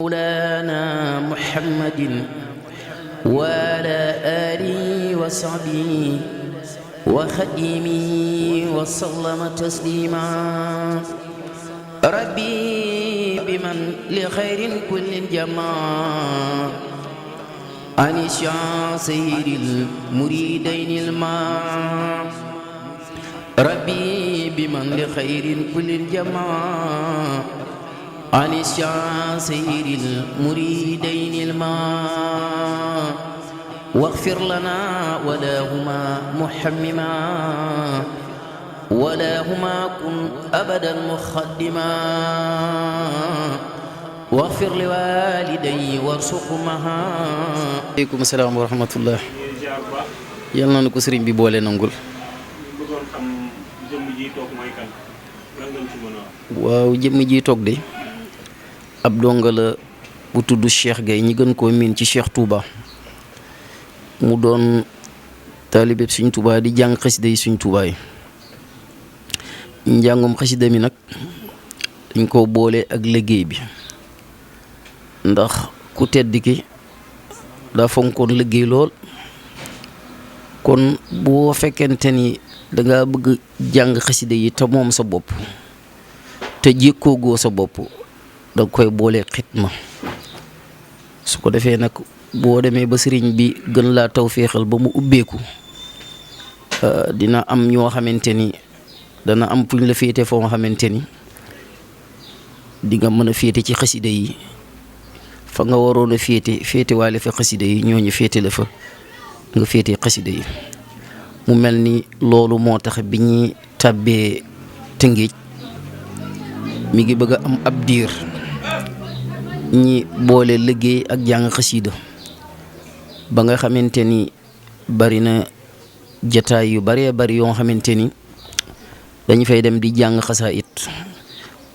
مولانا محمد وعلى آله وصحبه وخديمه وسلم تسليما ربي بمن لخير كل جماع عن سير المريدين الماء ربي بمن لخير كل جماع عن سير المريدين الماء واغفر لنا ولاهما محمما ولاهما كن أبدا مخدما واغفر لوالدي وارزقهما. aleykum salaam wa rahmatullah. yal na nu ko sëriñ bi boole nangul. waaw jëmm ji toog de ab donga la bu tudd Cheikh Gaye ñi gën koo miin ci Cheikh Touba mu doon taalibe Sëriñ Touba di jàng xasida yi Sëriñ Touba yi. njàngum xasida mi nag dañ koo boole ak liggéey bi ndax ku tedd ki daa fonkoon liggéey lool kon boo fekkente ni danga bëgg jàng xasida yi te moom sa bopp te jékkoogoo sa bopp danga koy boole xitma su ko defee nag boo demee ba sëriñ bi gën laa tawféexal ba mu ubbeeku dina am ñoo xamante ni dana am fu ñu la féete foo nga xamante ni di nga mën a féete ci xasida yi fa nga waroon a féete waale fa xasida yi ñooñu féete la fa nga féete xasida yi mu mel ni loolu moo tax bi ñuy tàbbee Tëngéej mi ngi bëgg a am ab diir ñi boole liggéey ak jàng xasida ba nga xamante ni bari na jataay yu baree bari yoo xamante ni dañu fay dem di jàng xasaayit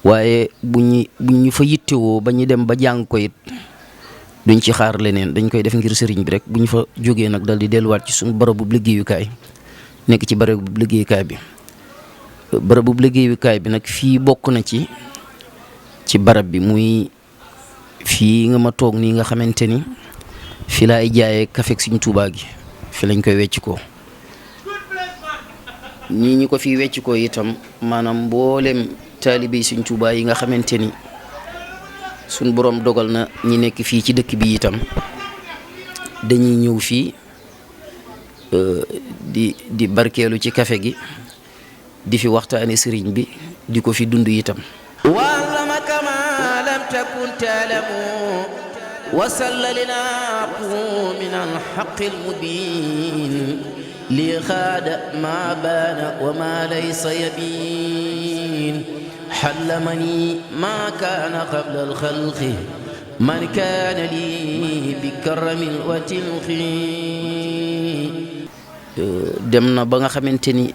waaye bu ñu fa yittewoo ba ñu dem ba jàng ko it duñ ci xaar leneen dañ koy def ngir sëriñ bi rek bu ñu fa jógee nag dal di delluwaat ci suñu barabu liggéeyukaay nekk ci barabu liggéeyukaay bi. barabu liggéeyukaay bi nag fii bokk na ci barab bi muy fii nga ma toog nii nga xamante ni fi laay jaayee kafe Sëriñ Tuubaa gi fi lañ koy wecc ko ñi ko fi wecc ko itam maanaam mboolem taalibe Sëriñ Tuubaa yi nga xamante ni suñ boroom dogal na ñi nekk fii ci dëkk bi itam dañuy ñëw fii di barkeelu ci kafe gi di fi waxtaane sëriñ bi di ko fi dund itam. wa'allamaka ma lam takun ta'lamu wa sallalina min al-haqqil mubin li xaada ma baana wa ma laysa yabin xallamani ma kaana qabla al-xalqi man kaana li bi karamin wa tilqi. dem na ba nga xamante ni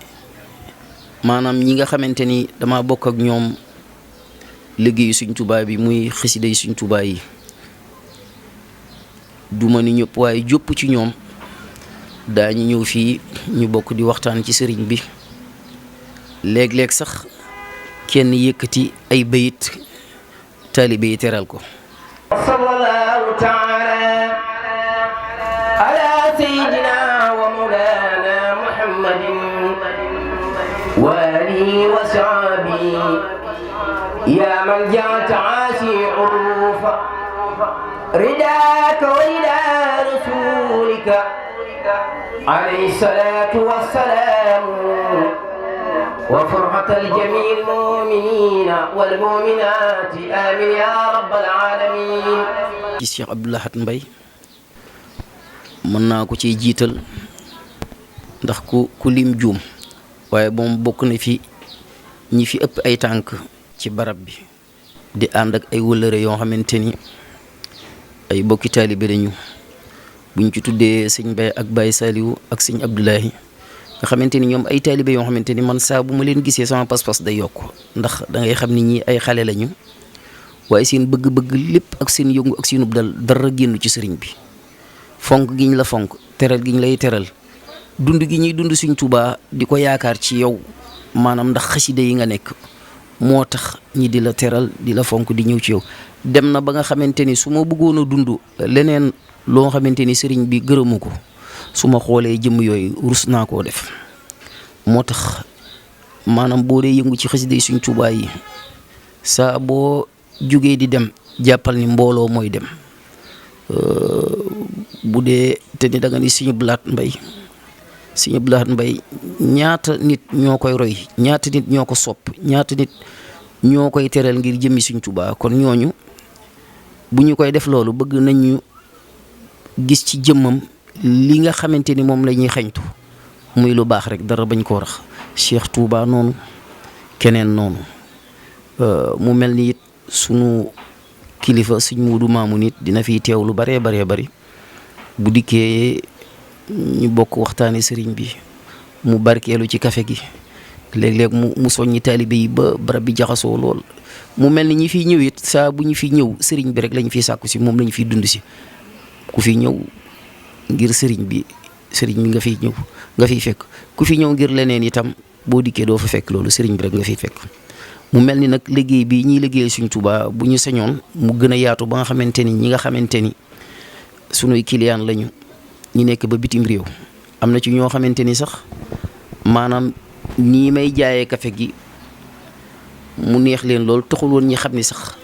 maanaam ñi nga xamante ni dama bokk ak ñoom liggéeyu Sëriñ Tuubaa bi muy xasida yi Sëriñ Tuubaa yi duma ni ñëpp waaye jópp ci ñoom daañu ñëw fii ñu bokk di waxtaan ci sëriñ bi léeg-léeg sax kenn yëkkati ay bayit taalibe yi teral ko. sallallahu taala ala sayyidina wa mawlana muhammadin wa alihi wa sahbihi ya man ja'at aasi urufa ridaka wa ila rasulika alayhi salatu wassalam wa farhatal jamiil mu'minina wal mu'minati amin ya rabbal alamin. ci Cheikh Abdou Lahad Mbaye mën naa ko ciy jiital ndax ku lim juum waaye moom bokk na fi ñi fi ëpp ay tànk ci barab bi di ànd ak ay wëllëre yoo xamante ni ay bokki taalibe lañu buñ ci tuddee sëñ Baye ak Baye Saliou ak sëñ Abdoulahi nga xamante ni ñoom ay taalibe yoo xamante ni man saa bu ma leen gisee sama pas-pas day yokk ndax da ngay xam ni ñi ay xale lañu waaye seen bëgg-bëgg lépp ak seen yëngu ak seenub dal dara génn ci sëriñ bi fonk gi ñu la fonk teral gi ñu lay teral dund gi ñuy dund Sëriñ Tuubaa di ko yaakaar ci yow maanaam ndax xasida yi nga nekk moo tax ñi di la teral di la fonk di ñëw ci yow dem na ba nga xamante ni su ma bëggoon a dund leneen loo xamante ni sëriñ bi gërëmu ko su ma xoolee jëmm yooyu rus naa koo def. moo tax maanaam boo dee yëngu ci xasida Sëriñ Tuubaa yi saa boo jógee di dem jàppal ni mbooloo mooy dem. bu dee te ni da nga ni Sëriñ Blaat Mbay ñaata nit ñoo koy roy, ñaata nit ñoo ko sopp, ñaata nit ñoo koy teral ngir jëmmi Sëriñ Tuubaa. kon ñooñu bu ñu koy def loolu bëgg nañu gis ci jëmmam li nga xamante ni moom la ñuy xañtu muy lu baax rek dara bañ koo rax. Cheikh Touba noonu, keneen noonu. mu mel ni it sunu kilifa Sëriñ Muudu Maamu nit dina fiy teew lu baree bari bu dikkee ñu bokk waxtaane sëriñ bi mu barkeelu ci kafe gi léeg-léeg mu soññi taalibe yi ba barab bi jaxasoo lool. mu mel ni ñi fiy ñëw it saa bu ñu fiy ñëw sëriñ bi rek lañu fiy sàkku si, moom lañu fiy dund si. ku fi ñëw ngir sëriñ bi nga fiy ñëw nga fiy fekk. ku fi ñëw ngir leneen itam boo dikkee doo fa fekk loolu, sëriñ bi rek nga fiy fekk. mu mel ni nag liggéey bi ñuy liggéeyal Sëriñ Tuubaa bu ñu sañoon mu gën a yaatu ba nga xamante ni ñi nga xamante ni sunuy client lañu ñu nekk ba bitim réew. am na ci ñoo xamante ni sax maanaam nii may jaayee kafe gi mu neex leen lool taxul woon ñi xam ni sax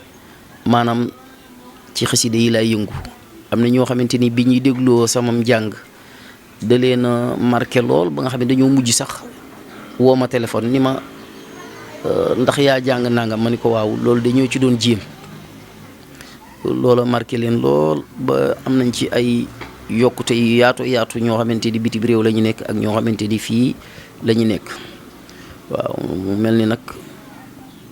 maanaam ci xasida yi laay yëngu. am na ñoo xamante ni bi ñuy dégloo sama njàng da leen a marqué lool ba nga xam ne dañoo mujj sax woo ma téléphone ni ma ndax yaa jàng nangam, ma ni ko waaw loolu dañoo ci doon jéem. loola marqué leen lool ba am nañ ci ay yokkute yu yaatu ñoo xamante ni bitim réew la ñu nekk ak ñoo xamante ni fii la ñu nekk. waaw mu mel ni nag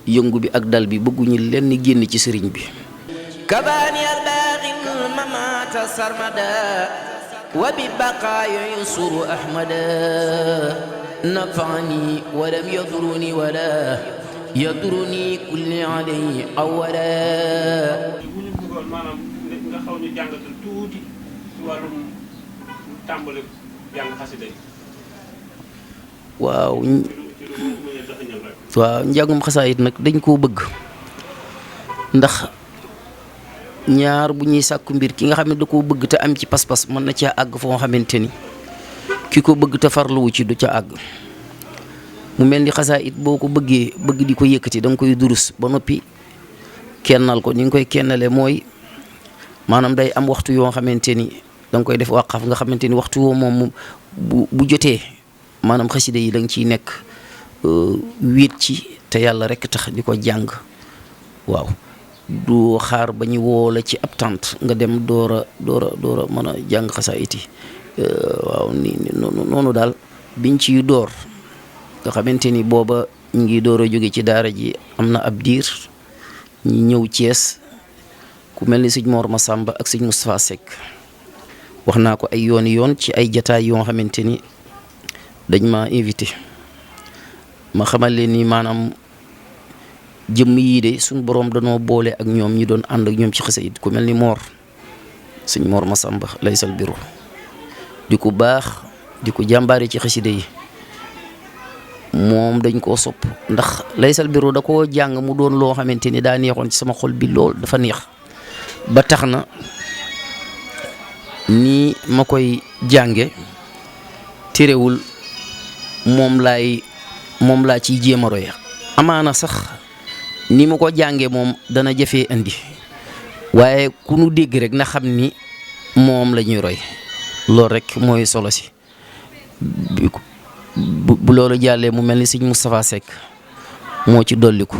yëngu bi ak dal bi bëgguñu lenn génn ci sëriñ bi. kabaani albaaxil mamaata sarmada wa bi baqaayo yusuru ahmada nafaani walam yaduruni wala yaduruni kulli alayhi awala. bu ñu bëggoon maanaam nga xaw ñu jàngatal tuuti ci wàllum tàmbali jàng xasida yi. waaw njàngum xasaayit nag dañ koo bëgg ndax ñaar bu ñuy sàkku mbir ki nga xam ne da koo bëgg te am ci pas-pas mën na caa àgg foo xamante ni ki ko bëgg te farluwu ci du ca àgg. mu mel ni xasaayit boo ko bëggee bëgg di ko yëkkati da nga koy durus ba noppi kennal ko. ni nga koy kennale mooy maanaam day am waxtu yoo xamante ni da nga koy def wàqaf nga xamante ni waxtu woo moom bu jotee maanaam xasida yi da nga ciy nekk wéet ci te yàlla rek tax di ko jàng. waaw du xaar ba ñu woo la ci ab tànt nga dem door a mën a jàng xasaayit yi. waaw ni noonu daal biñ ciy door nga xamante ni booba ñu ngi door a jóge ci daara ji am na ab diir ñi ñëw Cees ku mel ni sëñ Mor Masamba ak sëñ Moustapha Seck wax naa ko ay yoon ci ay jataay yoo xamante ni dañ ma invité ma xamal leen ni maanaam jëmm yii de suñ boroom danoo boole ak ñoom ñi doon ànd ak ñoom ci xasida ku mel ni sëñ Mor Masamba laysal biru di ko baax di ko jàmbaare ci xasida yi. moom dañ koo sopp ndax laysal biru da koo jàng mu doon loo xamante ni daa neexoon ci sama xol bi lool dafa neex ba tax na nii ma koy jànge terewul moom laa ciy jéem a roy. amaana sax ni ma ko jànge moom dana jafee indi waaye ku nu dégg rek na xam ni moom la ñuy roy. loolu rek mooy solo si. bu loolu jàllee mu mel ni sëñ Moustapha Seck moo ci dolliku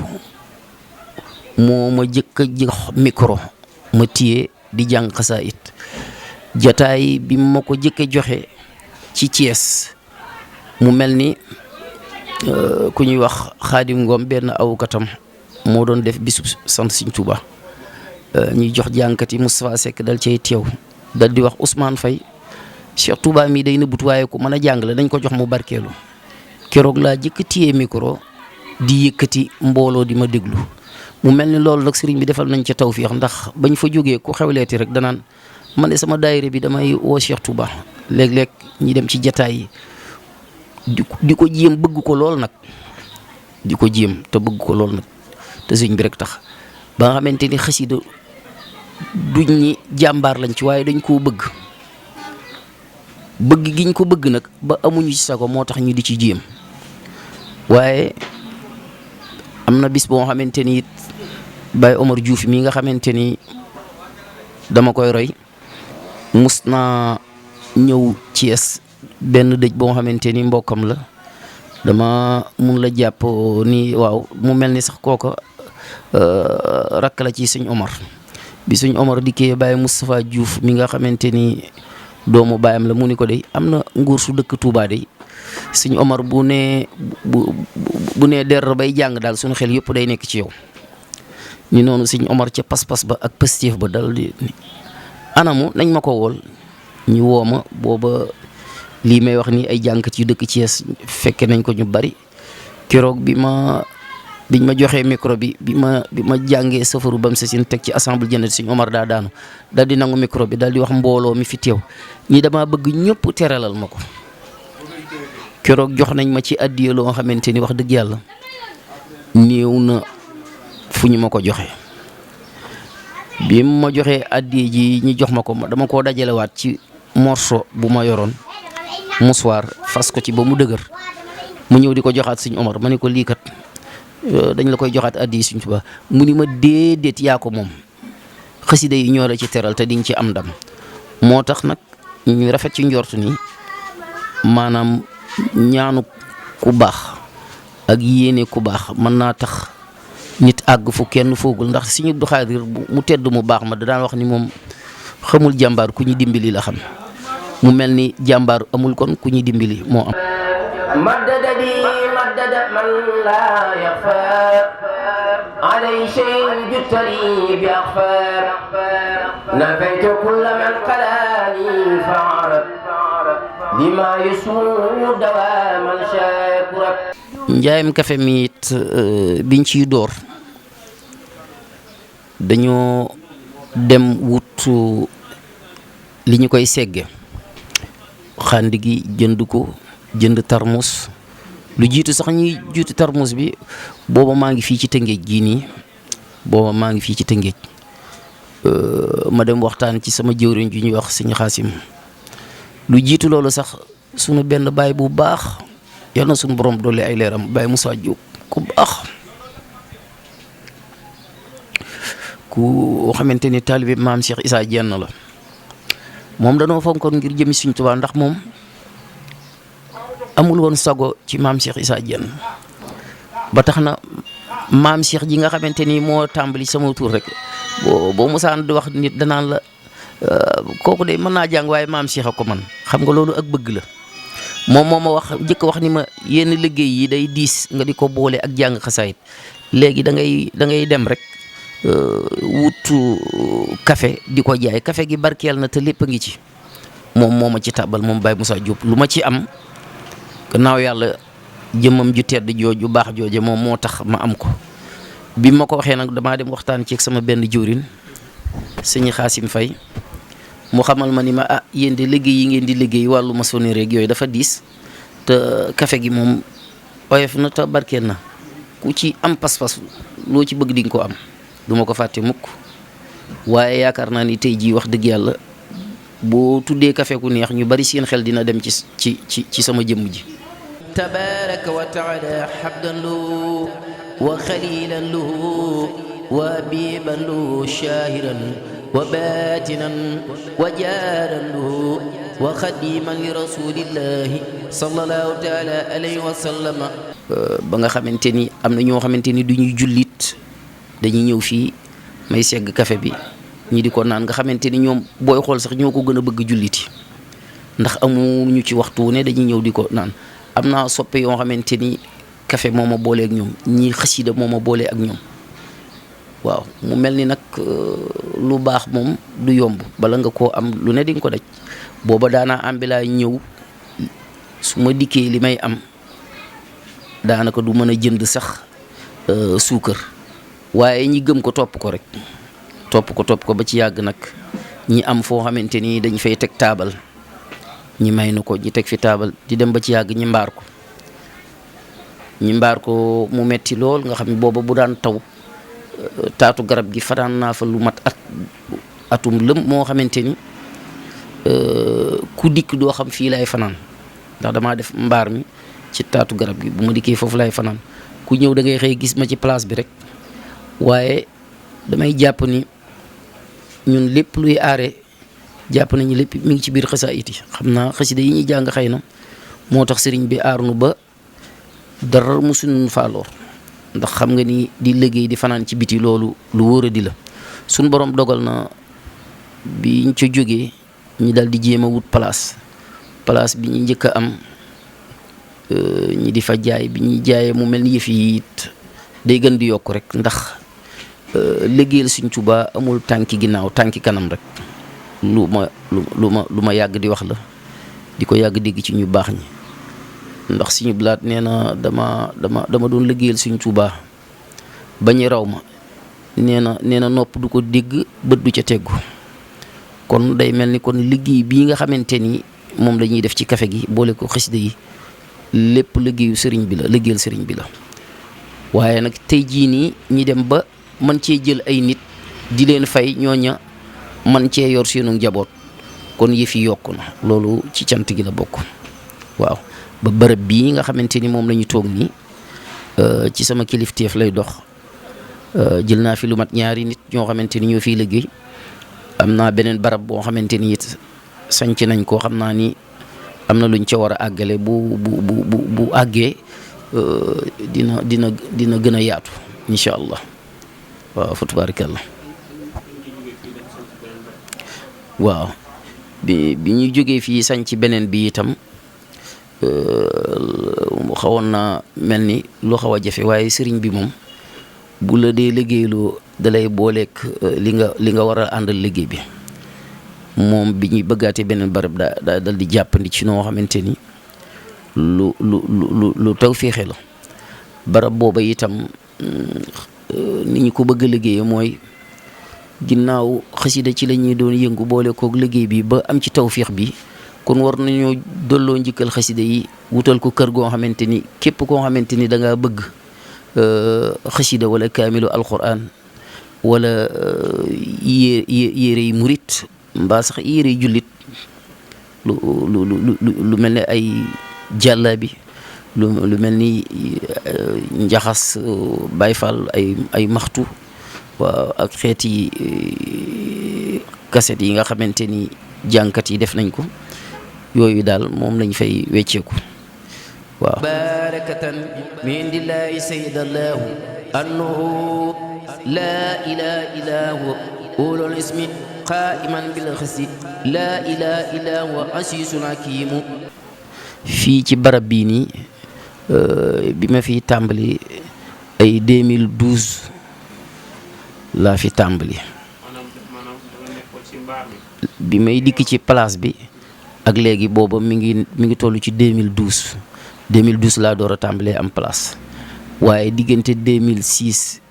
moo ma jëkk a jox micro ma téye di jàng xasaayit. jataay bi ma ko jëkk a joxe ci Thiès mu mel ni ku ñuy wax Xaadim Ngom benn awkatam moo doon def bisub sant Sëñ Tuuba ñuy jox jàngkat yi Moustapha Seck dal cay teew dal di wax Ousmane Faye Cheikh Touba mii day nëbbut waaye ku mën a jàng la dañ ko jox mu barkeelu. keroog laa jëkk téye micro di yëkkati mbooloo di ma déglu mu mel ni loolu nag sëriñ bi defal nañ ca tawfiix ndax bañ fa jógee ku xewleeti rek danaan man de sama daayira bi damay woo Cheikh Touba léeg-léeg ñi dem ci jataay yi di ko jéem bëgg ko lool nag di ko jéem te bëgg ko lool nag te sëriñ bi rek tax ba nga xamante ni xasida duñ ñi jàmbaar lañ ci waaye dañ koo bëgg giñ ko bëgg nag ba amuñu ci sago moo tax ñu di ci jéem waaye am na bis boo xamante ni it Baye Omar Diouf mi nga xamante ni dama koy roy mus naa ñëw Thiès benn dëj boo xamante ni mbokkam la dama mun la jàpp ni waaw mu mel ni sax kooka rakk la ci sëñ Omar bi sëñ Omar dikkee Baye Moustapha Diouf mi nga xamante ni doomu baayam la mu ni ko de am na nguur su dëkk Touba de sëñ Omar bu nee der bay jàng daal suñu xel yëpp day nekk ci yow ni noonu sëñ Omar ca pas-pas ba ak pëstéef ba dal di anamu nañ ma ko wool ñu woo ma booba lii may wax ni ay jàngkat yu dëkk Thiès fekke nañ ko ñu bari keroog biñ ma joxee micro bi bi ma jàngee safaru bam sa sin teg ci assemblée jënd sëñ Omar daa daanu dal di nangu micro bi dal di wax mbooloo mi fi teew ñi dama bëgg ñëpp teralal ma ko keroog jox nañ ma ci addiya loo xamante ni wax dëgg yàlla néew na fu ñu ma ko joxe bi ma joxee addiya ji ñi jox ma ko dama koo dajalewaat ci morceau bu ma yoroon musuwaar fas ko ci ba mu dëgër mu ñëw di ko joxaat sëñ Omar ma ne ko lii kat dañ la koy joxaat addiya Sëñ Tuubaa mu ni ma déedéet yaa ko moom xasida yi ñoo la ci teral te diñ ci am ndam moo tax nag ñu rafet ci njort ni maanaam ñaanu ku baax ak yéene ku baax mën naa tax nit àgg fu kenn foogul ndax Sëñ Abdu Xaadir mu tedd mu baax ma da daan wax ni moom xamul jàmbaar ku ñu dimbali la xam mu mel ni jàmbaar amul kon ku ñu dimbali moo am مدد من لا يخفى علي شيء جدت لي بأخفار نفيت كل من قلاني فعرف لما يسوء دواما شاكرا njaayam kafe mi it biñ ciy door dañoo dem wut li ñu koy segge xandi gi jënd tarmus lu jiitu sax ñuy jiitu tarmus bi booba maa ngi fii ci Tëngéej gii nii ma dem waxtaan ci sama jëwriñ ju ñuy wax Sëñ Xaasim lu jiitu loolu sax sunu benn baay bu baax yal na sunu borom dolli ay leeram Baye Moussa Diop ku baax ku xamante ni taalibe maam Cheikh Issa Diène la moom danoo fonkoon ngir jëmi Sëñ Tuubaa ndax moom amul woon sago ci maam Cheikh Issa Diène ba tax na maam Cheikh ji nga xamante ni moo tàmbali sama tur rek boo musaan di wax nit danaan la kooku de mën naa jàng waaye maam Cheikh a ko man xam nga loolu ak bëgg la moom moo ma wax njëkk wax ni ma yenn liggéey yi day diis nga di ko boole ak jàng xasaayit léegi da ngay dem rek wutu café di ko jaay café gi barkeel na te lépp a ngi ci moom moo ma ci tàbbal moom Baye Moussa Diop lu ma ci am gannaaw yàlla jëmmam ju tedd jooju baax jooje moom moo tax ma am ko bi ma ko waxee nag damaa dem waxtaan ci ak sama benn jëwriñ Sëñ Xaasim Fay mu xamal ma ni ma yéen de liggéey yi ngeen di liggéey wàllu maçonnerie rek yooyu dafa diis te café gi moom oyof na te barkeel na ku ci am pas-pas loo ci bëgg di nga ko am duma ko fàtte mukk waaye yaakaar naa ni tey jii wax dëgg yàlla boo tuddee café ku neex ñu bari seen xel dina dem ci sama jëmm ji تبارك وتعالى حمدا له وخليلا له وبيبا له شاهرا وباتنا وجارا له وخديما لرسول الله صلى الله تعالى عليه وسلم ba nga xamante ni am na ñoo xamante ni du ñuy jullit dañuy ñëw fii may segg café bi ñi di ko naan nga xamante ni ñoom booy xool sax ñoo ko gën a bëgg julliti ndax amuñu ci waxtu wu ne dañuy ñëw di ko naan am naa soppe yoo xamante ni café moo ma boole ak ñoom ñii xasida moo ma boole ak ñoom waaw mu mel ni nag lu baax moom du yomb bala nga koo am lu ne di nga ko daj booba daanaa am bi laa ñëw su ma dikkee li may am daanaka du mën a jënd sax suukar waaye ñi gëm ko topp ko rek topp ko ba ci yàgg nag ñi am foo xamante ni dañ fay teg taabal ñi may nu ko ñi teg fi taabal di dem ba ci yàgg ñi mbaar ko mu metti lool nga xam ne booba bu daan taw taatu garab gi fanaan naa fa lu mat at atum lëm moo xamante ni ku dikk doo xam fii laay fanaan ndax damaa def mbaar mi ci taatu garab gi bu ma dikkee foofu laay fanaan ku ñëw da ngay xëy gis ma ci place bi rek waaye damay jàpp ni ñun lépp luy aare jàpp nañu lépp mi ngi ci biir xasaayit yi xam naa xasida yi ñuy jàng xëy na moo tax sëriñ bi aar nu ba dara musuñu faaloor ndax xam nga ni di liggéey di fanaan ci biti loolu lu wóor a di la suñ borom dogal na bi ñu ca jógee ñi dal di jéem a wut place bi ñu njëkk a am ñi di fa jaay bi ñuy jaayee mu mel ni yëf yi it day gën di yokk rek ndax liggéeyal Sëriñ Tuubaa amul tànki ginnaaw tànki kanam rek lu ma yàgg di wax la di ko yàgg dégg ci ñu baax ñi ndax Sëriñ Blaat nee na dama doon liggéeyal Sëriñ Tuubaa bañu raw ma nee na nopp du ko dégg bët du ca teggu kon day mel ni kon liggéey bii nga xamante ni moom la ñuy def ci kafe gi boole ko xasida yi lépp liggéeyu sëriñ bi la liggéeyal sëriñ bi la waaye nag tey jii nii ñi dem ba man cee jël ay nit di leen fay ñooña man cee yor seenu njaboot kon yëf yi yokku na loolu ci cant gi la bokk waaw ba bërëb bii nga xamante ni moom la ñu toog nii ci sama kilifteef lay dox jël naa fi lu mat ñaari nit ñoo xamante ni ñoo fiy liggéey am naa beneen barab boo xamante ni it sanc nañ ko xam naa ni am na luñ ca war a àggale bu àggee dina gën a yaatu incha allah waaw fa tabarakallah waaw bi ñuy jógee fii sanc beneen bi itam xawoon na mel ni lu xaw a jafe waaye sëriñ bi moom bu la dee liggéeyloo dalay booleek li nga war a àndal liggéey bi moom bi ñuy bëggaatee beneen barab daa dal di jàppandi ci noo xamante ni lu taw féexe la barab booba itam ni ñu ko bëgg a liggéeye mooy ginnaaw xasida ci la ñuy doon yëngu boole kook liggéey bi ba am ci tawféex bi kon war nañoo dolloo njëkkal xasida yi wutal ko kër goo xamante ni képp koo xamante ni da ngaa bëgg xasida wala kaamilu alquran wala yére yi murit mbaa sax yére yi jullit lu mel ne ay jàllaabi lu mel ni njaxas bayfal ay maxtu waaw ak xeeti kaset yi nga xamante ni jànkat yi def nañ ko yooyu daal moom lañ fay wecceeku waaw barakatan min indillahi sayyidallahu annahu la ilaha illa huwa ulul ismi qa'iman bil khasi la ilaha illa huwa asisun hakimu fii ci barab bii nii bi ma fi tàmbali ay 2012 laa fi tàmbali bi may dikk ci place bi ak léegi booba mi ngi toll ci 2012 laa door a tàmbalee am place waaye diggante 2006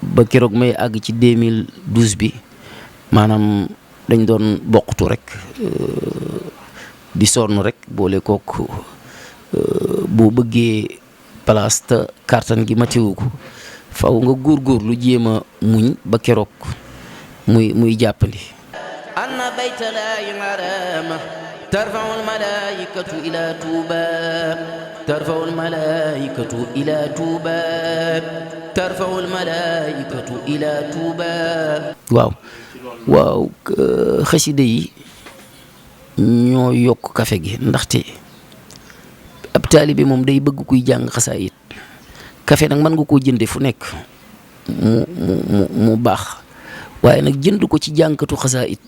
ba keroog may àgg ci 2012 bi maanaam dañ doon bokktu rek di sonn rek boole kook boo bëggee place te kartan gi matewu ko faw nga góorgóorlu jéem a muñ ba keroog muy jàppandi anna bayta laahi harama tarfa'u al-malaa'ikatu ila tuuba tarfa'u al-malaa'ikatu ila tuuba tarfa'u al-malaa'ikatu ila tuuba waaw xasida yi ñoo yokk kafe gi ndaxte ab taalibe moom day bëgg kuy jàng xasaayit kafe nag mën nga koo jënde fu nekk mu baax waaye nag jënd ko ci jànkatu xasaayit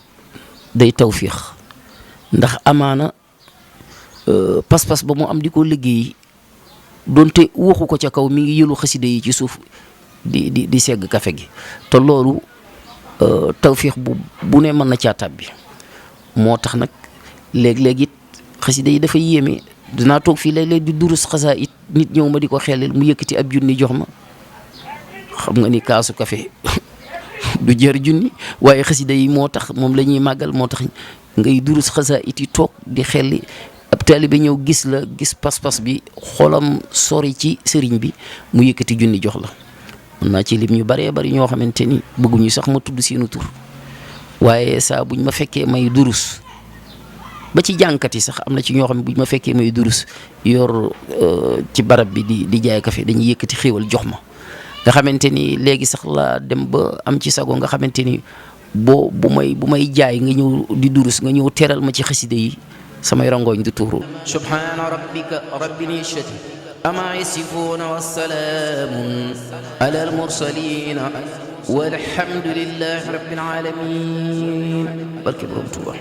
day tawfiix ndax amaana pas-pas ba mu am di ko liggéey doonte waxu ko ca kaw mi ngi yëlu xasida yi ci suuf di segg kafe gi te loolu tawfiix bu ne mën na caa tàbbi moo tax nag léeg-léeg it xasida yi dafa yéeme dinaa toog fii léeg-léeg di durus xasaa it nit ñëw ma di ko xelel mu yëkkati ab junni jox ma xam nga ni kaasu kafe du jar junni waaye xasida yi moo tax moom la ñuy màggal moo tax ngay durus xasaa it yi toog di xelli ab taalibe ñëw gis la gis pas-pas bi xolam sori ci sëriñ bi mu yëkkati junni jox la mën naa ci lim ñu baree bari ñoo xamante ni bëgguñu sax ma tudd seenu tur waaye saa buñ ma fekkee may durus ba ci jànkat yi sax am na ci ñoo xam ne buñ ma fekkee may durus yor ci barab bi di jaay kafe dañuy yëkkati xéewal jox ma nga xamante ni léegi sax laa dem ba am ci sago nga xamante ni bu may jaay nga ñëw di durus nga ñëw teral ma ci xaside yi samay rangooñ du tuuru. subhaana rabbika rabbil izzati amma yasifuuna wa salaamun alal mursaliina walhamdulillahi rabbil aalamiin barke Borom Tuuba.